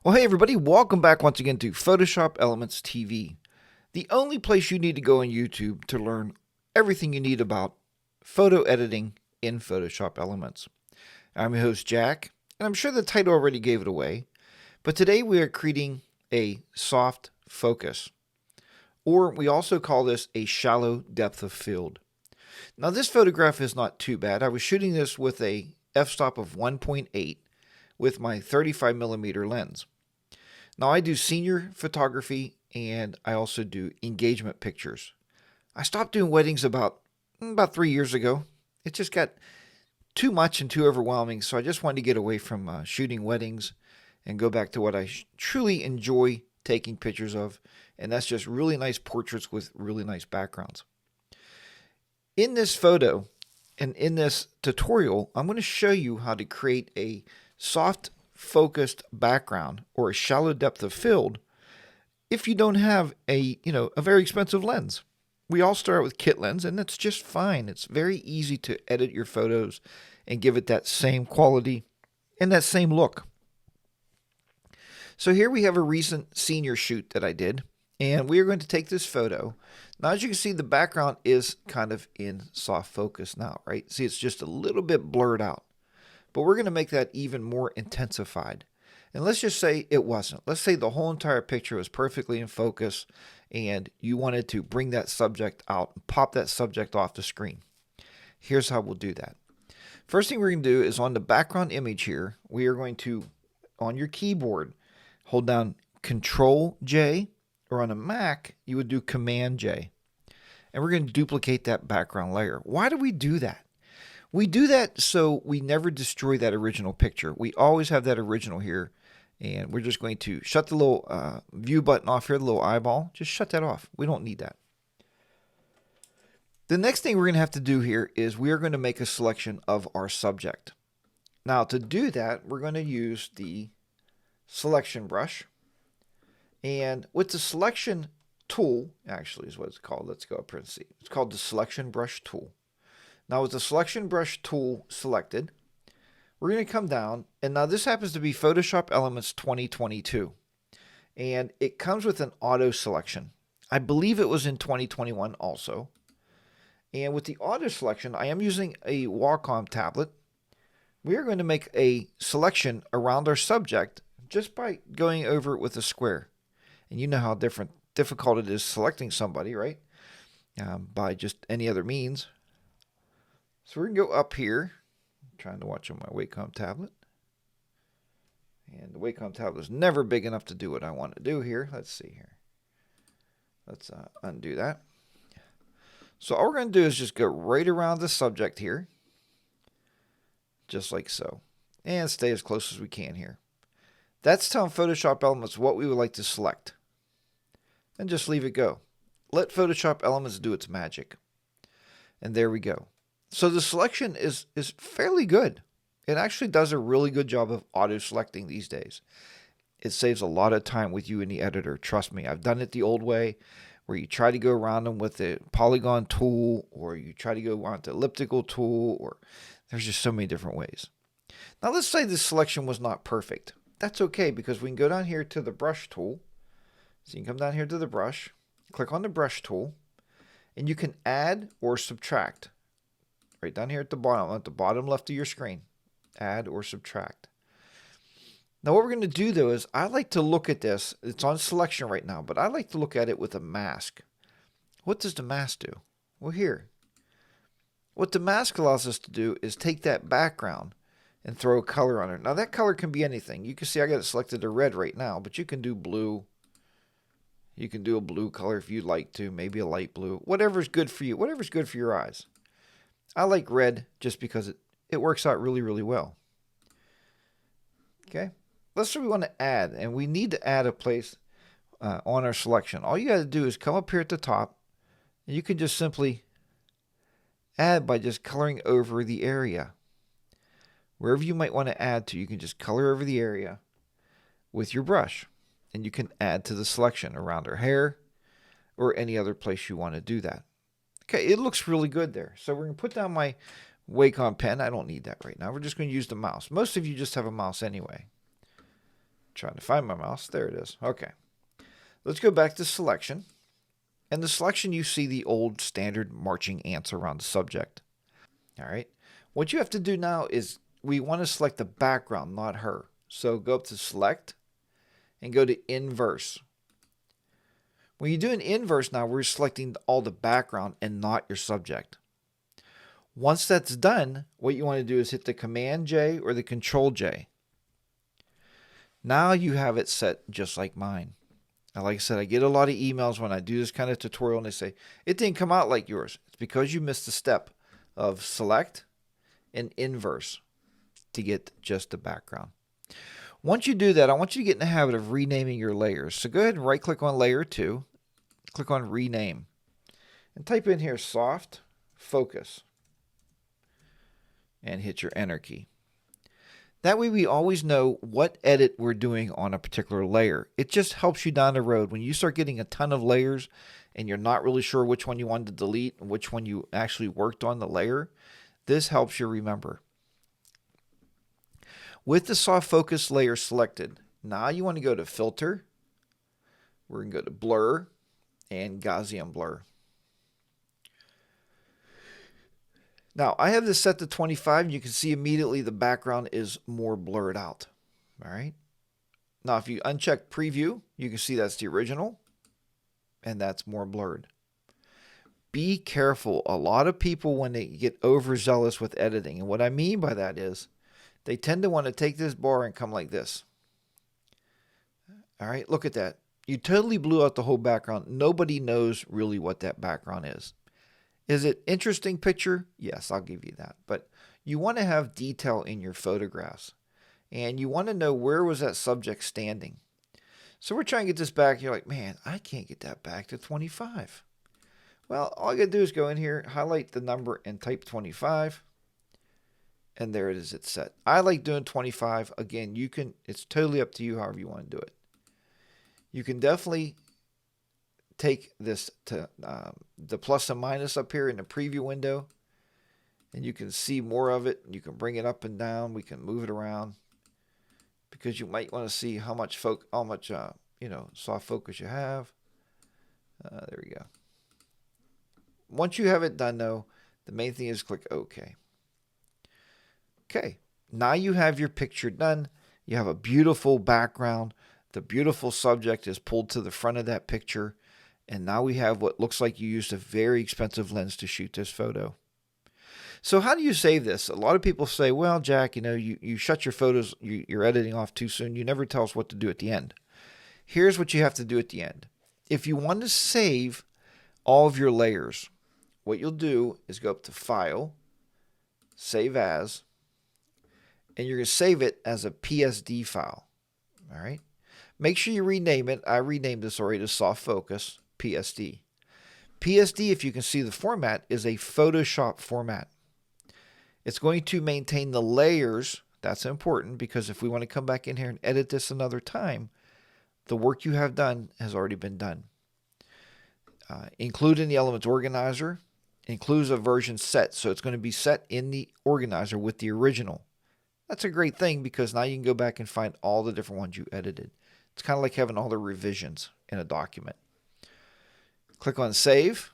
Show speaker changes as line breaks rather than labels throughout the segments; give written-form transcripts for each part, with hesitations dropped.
Well, hey everybody, welcome back once again to Photoshop Elements TV, the only place you need to go on YouTube to learn everything you need about photo editing in Photoshop Elements. I'm your host Jack, and I'm sure the title already gave it away, but today we are creating a soft focus, or we also call this a shallow depth of field. Now this photograph is not too bad. I was shooting this with a f-stop of 1.8 with my 35mm lens. Now I do senior photography and I also do engagement pictures. I stopped doing weddings about 3 years ago. It just got too much and too overwhelming, so I just wanted to get away from shooting weddings and go back to what I truly enjoy taking pictures of, and that's just really nice portraits with really nice backgrounds. In this photo and in this tutorial, I'm going to show you how to create a soft focused background or a shallow depth of field if you don't have a very expensive lens. We all start with kit lens, and that's just fine. It's very easy to edit your photos and give it that same quality and that same look. So here we have a recent senior shoot that I did, and we are going to take this photo. Now, as you can see, the background is kind of in soft focus now, right? See, it's just a little bit blurred out. But we're going to make that even more intensified. And let's just say it wasn't. Let's say the whole entire picture was perfectly in focus and you wanted to bring that subject out and pop that subject off the screen. Here's how we'll do that. First thing we're going to do is on the background image here, we are going to, on your keyboard, hold down Control J, or on a Mac, you would do Command J. And we're going to duplicate that background layer. Why do we do that? We do that so we never destroy that original picture. We always have that original here, and we're just going to shut the little view button off here, the little eyeball. Just shut that off. We don't need that. The next thing we're going to have to do here is we are going to make a selection of our subject. Now to do that, we're going to use the selection brush, and with the selection tool, actually is what it's called. Let's go up here and see. It's called the selection brush tool. Now with the selection brush tool selected, we're going to come down, and now this happens to be Photoshop Elements 2022, and it comes with an auto selection. I believe it was in 2021 also. And with the auto selection, I am using a Wacom tablet. We are going to make a selection around our subject just by going over it with a square. And you know how difficult it is selecting somebody, right? By just any other means. So we're going to go up here. I'm trying to watch on my Wacom tablet. And the Wacom tablet is never big enough to do what I want to do here. Let's see here. Let's undo that. So all we're going to do is just go right around the subject here. Just like so. And stay as close as we can here. That's telling Photoshop Elements what we would like to select. And just leave it go. Let Photoshop Elements do its magic. And there we go. So the selection is fairly good. It actually does a really good job of auto-selecting these days. It saves a lot of time with you in the editor. Trust me, I've done it the old way, where you try to go around them with the polygon tool, or you try to go around the elliptical tool, or there's just so many different ways. Now let's say this selection was not perfect. That's okay, because we can go down here to the brush tool. So you can come down here to the brush, click on the brush tool, and you can add or subtract. Right down here at the bottom left of your screen. Add or subtract. Now what we're going to do though is I like to look at this. It's on selection right now, but I like to look at it with a mask. What does the mask do? Well, here. What the mask allows us to do is take that background and throw a color on it. Now that color can be anything. You can see I got it selected to red right now, but you can do blue. You can do a blue color if you'd like to, maybe a light blue. Whatever's good for you, whatever's good for your eyes. I like red just because it works out really, really well. Okay, let's say we want to add, and we need to add a place on our selection. All you got to do is come up here at the top, and you can just simply add by just coloring over the area. Wherever you might want to add to, you can just color over the area with your brush, and you can add to the selection around her hair or any other place you want to do that. Okay, it looks really good there. So we're going to put down my Wacom pen. I don't need that right now. We're just going to use the mouse. Most of you just have a mouse anyway. Trying to find my mouse. There it is. Okay. Let's go back to selection. And the selection, you see the old standard marching ants around the subject. All right. What you have to do now is we want to select the background, not her. So go up to select and go to inverse. When you do an inverse now, we're selecting all the background and not your subject. Once that's done, what you want to do is hit the Command J or the Control J. Now you have it set just like mine. Now, like I said, I get a lot of emails when I do this kind of tutorial and they say, it didn't come out like yours. It's because you missed the step of select and inverse to get just the background. Once you do that, I want you to get in the habit of renaming your layers. So go ahead and right click on layer 2, click on rename, and type in here soft focus and hit your enter key. That way we always know what edit we're doing on a particular layer. It just helps you down the road. When you start getting a ton of layers and you're not really sure which one you wanted to delete and which one you actually worked on the layer, this helps you remember. With the soft focus layer selected, now you want to go to filter. We're going to go to blur and Gaussian blur. Now, I have this set to 25, and you can see immediately the background is more blurred out. All right. Now, if you uncheck preview, you can see that's the original, and that's more blurred. Be careful. A lot of people, when they get overzealous with editing, and what I mean by that is they tend to want to take this bar and come like this. All right, look at that. You totally blew out the whole background. Nobody knows really what that background is. Is it interesting picture? Yes, I'll give you that. But you want to have detail in your photographs. And you want to know where was that subject standing. So we're trying to get this back. You're like, man, I can't get that back to 25. Well, all I got to do is go in here, highlight the number, and type 25. And there it is, it's set. I like doing 25. Again, you can, it's totally up to you however you want to do it. You can definitely take this to the plus and minus up here in the preview window, and you can see more of it. You can bring it up and down. We can move it around because you might want to see how much soft focus you have. There we go. Once you have it done, though, the main thing is click OK. Okay, now you have your picture done. You have a beautiful background. The beautiful subject is pulled to the front of that picture. And now we have what looks like you used a very expensive lens to shoot this photo. So how do you save this? A lot of people say, well, Jack, you shut your photos, you're editing off too soon. You never tell us what to do at the end. Here's what you have to do at the end. If you want to save all of your layers, what you'll do is go up to File, Save As, and you're going to save it as a PSD file. All right. Make sure you rename it. I renamed this already to Soft Focus PSD. PSD, if you can see the format, is a Photoshop format. It's going to maintain the layers. That's important because if we want to come back in here and edit this another time, the work you have done has already been done. Include in the Elements Organizer includes a version set. So it's going to be set in the organizer with the original. That's a great thing because now you can go back and find all the different ones you edited. It's kind of like having all the revisions in a document. Click on Save.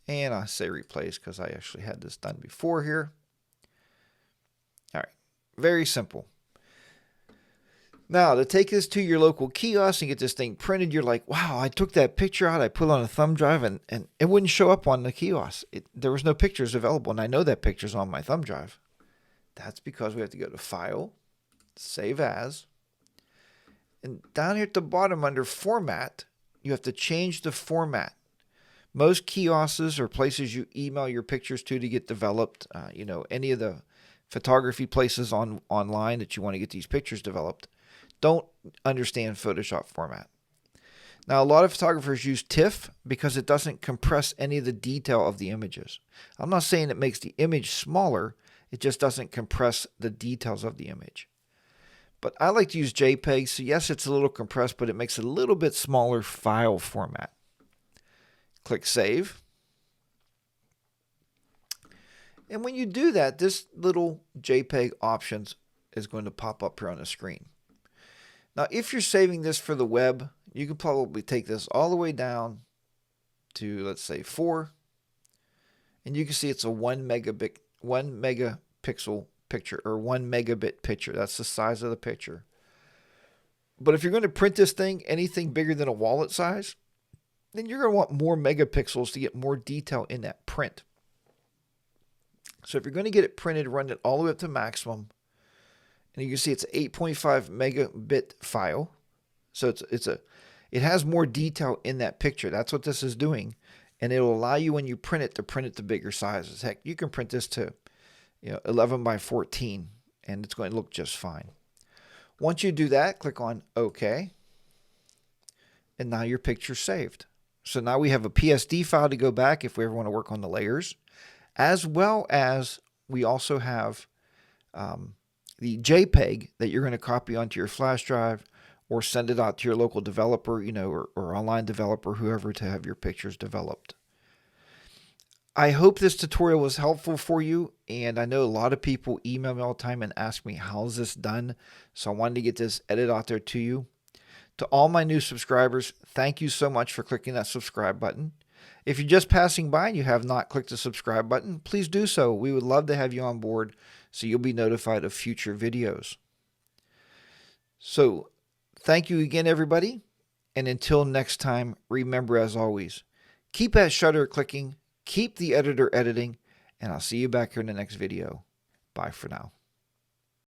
And I say Replace because I actually had this done before here. All right. Very simple. Now, to take this to your local kiosk and get this thing printed, you're like, wow, I took that picture out, I put it on a thumb drive, and it wouldn't show up on the kiosk. There was no pictures available, and I know that picture's on my thumb drive. That's because we have to go to File, Save As, and down here at the bottom under Format, you have to change the format. Most kiosks or places you email your pictures to get developed, any of the photography places online that you want to get these pictures developed, don't understand Photoshop format. Now, a lot of photographers use TIFF because it doesn't compress any of the detail of the images. I'm not saying it makes the image smaller, it just doesn't compress the details of the image. But I like to use JPEG, so yes, it's a little compressed, but it makes it a little bit smaller file format. Click Save. And when you do that, this little JPEG options is going to pop up here on the screen. Now, if you're saving this for the web, you could probably take this all the way down to, let's say, 4. And you can see it's a 1 megapixel picture, or 1 megabit picture. That's the size of the picture. But if you're going to print this thing anything bigger than a wallet size, then you're going to want more megapixels to get more detail in that print. So if you're going to get it printed, run it all the way up to maximum. And you can see it's an 8.5 megabit file. So it has more detail in that picture. That's what this is doing. And it will allow you, when you print it, to print it to bigger sizes. Heck, you can print this to 11 by 14, and it's going to look just fine. Once you do that, click on OK. And now your picture's saved. So now we have a PSD file to go back if we ever want to work on the layers, as well as we also have the JPEG that you're going to copy onto your flash drive or send it out to your local developer, or online developer, whoever, to have your pictures developed. I hope this tutorial was helpful for you, and I know a lot of people email me all the time and ask me, how's this done? So I wanted to get this edit out there to you. To all my new subscribers, thank you so much for clicking that subscribe button. If you're just passing by and you have not clicked the subscribe button, please do so. We would love to have you on board so you'll be notified of future videos. So thank you again, everybody. And until next time, remember, as always, keep that shutter clicking, keep the editor editing, and I'll see you back here in the next video. Bye for now.